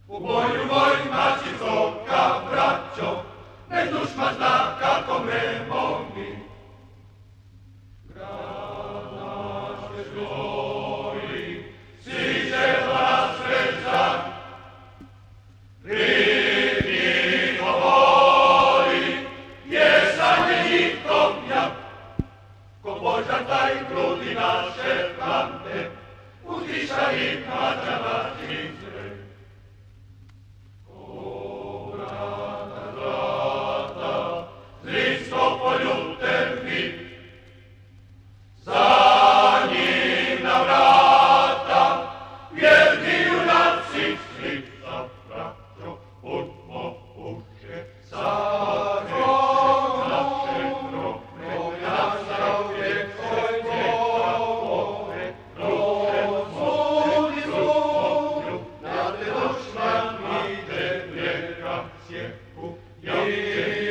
U boju vojna čistoka, braćo, nek dušman zna kako mremo mi. Grad naš već gori, siđe nas sreća, ribni govori, jesanje njikom ja. Ko požar taj grudi naše plante, utiša ih mađama čizre. O brata, brata, Zrinsko poljute mi, za njim na vrata, vjerni junaci strica, braćo, budmo uše, sa Hrvom naše grobe, naša uvijek svoj dvore, kroz svudi svoju, da te dušman ide vjera sjeku, i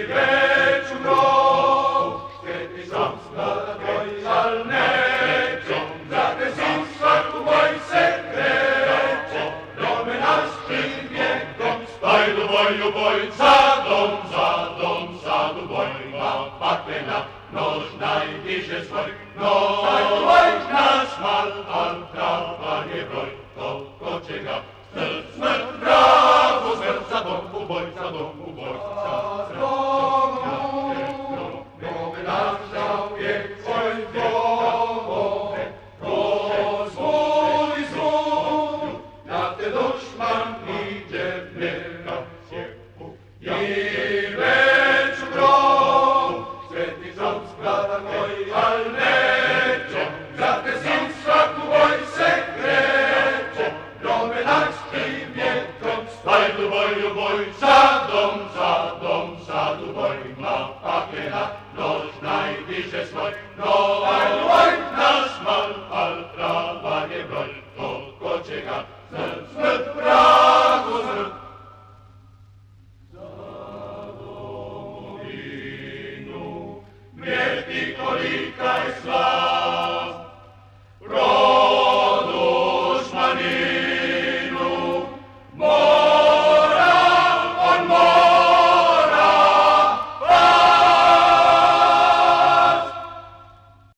već u grobu, šteti sam skladoj, al neće, zate si svaku boj se kreće, dome našim vjekom, spajdu boju boj, zadom, bojima paklena, nož najdiže svoj, nož naš mal, al travan je broj, ko će ga smrt, bravu, smrt, za dom u boj, za dom u boj, za dome naša uvijek svoj dvore, kroz svoj svoju, da te dušman iđe vjera sjeku, i već u grobu, sveti sam sklada koji, al neće, za te sin svaku boj se kreće, dome našim vjekom, spajdu boju boj, zadom, sadu bojima paklena, nož najdiže svoj, nož naš mal, al travan je broj, ko će ga smrt, vragu smrt. Za domovinu, mjerti kolika je slava,